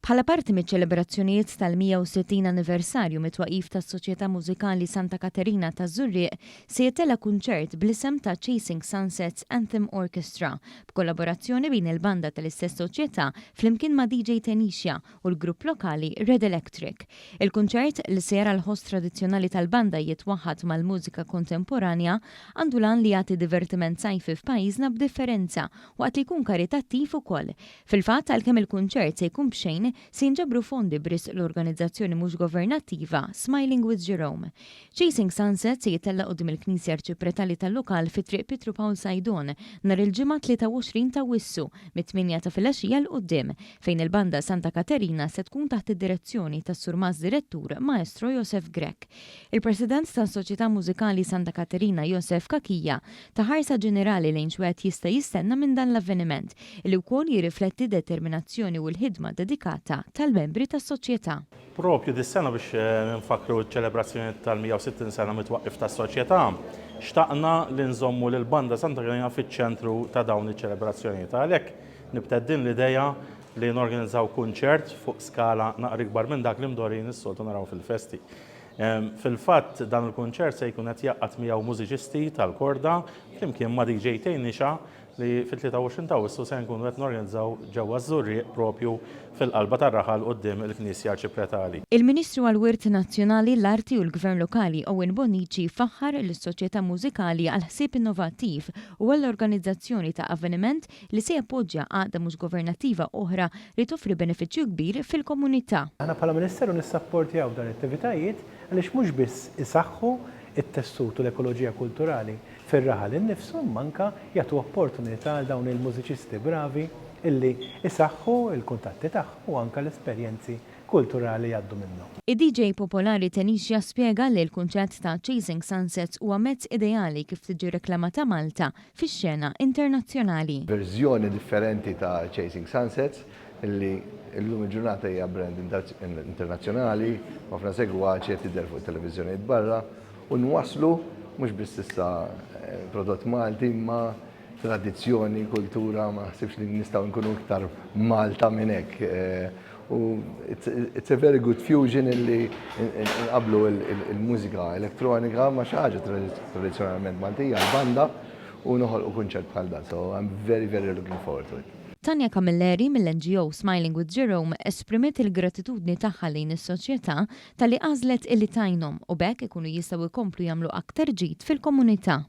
Bħala parti miċ-ċelebrazzjonijiet tal-160 anniversarju mit-twaqif tas-Soċjetà Mużikali Santa Caterina ta' Żurrieq se jitella kunċert bl-isem ta' Chasing Sunsets Anthem Orchestra b'kollaborazzjoni bejn il-banda tal-istess soċjetà flimkien ma' DJ Tenixia u l-grupp lokali Red Electric. Il-kunċert li se jara l-ħoss tradizzjonali tal-banda jitwaħħad mal-mużika kontemporanja għandu lan li jagħti divertiment sajfi f'pajjiżna b'differenza waqt li jkun karitattiv ukoll. Fil-fatt għalkemm il-kunċert se jkun b'xejn se jinġabru fondi bris l-organizzazzjoni mhux governattiva Smiling with Jerome. Chasing Sunset se jitella qudiem il-Knisja Arċipretali tal-Lokal fi triq Pietru Pawl Sajdon nhar il-ġimgħa 23 ta' Wissu mit-8 ta' filgħaxija l quddiem fejn il-banda Santa Caterina se tkun taħt id-direzzjoni tas-Surmaz Direttur Maestro Josef Grek. Il-President tas-Soċjetà Mużikali Santa Caterina Josef Kakija ta' ħarsa ġenerali lejn xwed jista' jistenna minn dan l-avveniment li wkoll jirrifletti determinazzjoni u l-ħidma dedikata tal-membri tas-soċjetà. Propju dis-sena biex nfakru ċ-ċelebrazzjoni tal-160 sena mitwaqqif tas-soċjetà, xtaqna li nżommu lill-banda Santa Caterina fiċ-ċentru ta' dawn iċ-ċelebrazzjonijiet. Għalhekk nibteddin l-idea li norganizzaw kunċert fuq skala naqri kbar minn dak li mdorin is-soltu naraw fil-festi. Fil-fatt dan il-kunċert se jkun qed jaqqat miegħu mużiċisti tal-korda flimkien ma' DJ Tenixia li fil-23 ta' Wissu se nkunu qed norganizzaw ġewwa Żurrieq propju fil-qalba tar-raħal quddiem il-Knisja Arċipretali. Il-Ministru għall-Wirt Nazzjonali l-Arti u l-Gvern Lokali Owen Bonnici faħħar lis-soċjetà mużikali għal ħsieb innovattiv u għall-organizzazzjoni ta' avveniment li se jappoġġja għaqda mhux governattiva oħra li toffri benefiċċju kbir fil-komunità. Aħna bħala Ministeru nissapportjaw dan it-attivitajiet għaliex mhux biss isaħħu it-tessut u l-ekoloġija kulturali fir-raħal innifsu manka jagħtu opportunità għal dawn il-mużiċisti bravi illi isaħħu il-kuntatti tagħhom u anke l-esperjenzi kulturali jgħaddu minnhom. Id-DJ popolari Tenixia spjega li l-kunċett ta' Chasing Sunsets huwa mezz ideali kif tiġi reklamata Malta fix-xena internazzjonali. Verżjoni differenti ta' Chasing Sunsets illi llum il-ġurnata hija brand internazzjonali, ħafna segwaċi qed tidher fuq it-televiżjonijiet barra u nwaslu mhux biss issa prodott Malti imma tradizzjoni, kultura, ma ħsibx li nistgħu nkunu iktar Malta minn hekk. It's a very good fusion illi nqablu il-mużika elettronika ma xi ħaġa tradizzjonalment Maltija, l-banda u noħolqu kunċert bħal dan. So I'm very, very looking forward to it. Tanja Camilleri mill-NGO Smiling with Jerome esprimiet il-gratitudni tagħha lejn is-soċjetà talli għażlet illi tajnhom u bekk ikunu jistgħu jkomplu jagħmlu aktar ġid fil-komunità.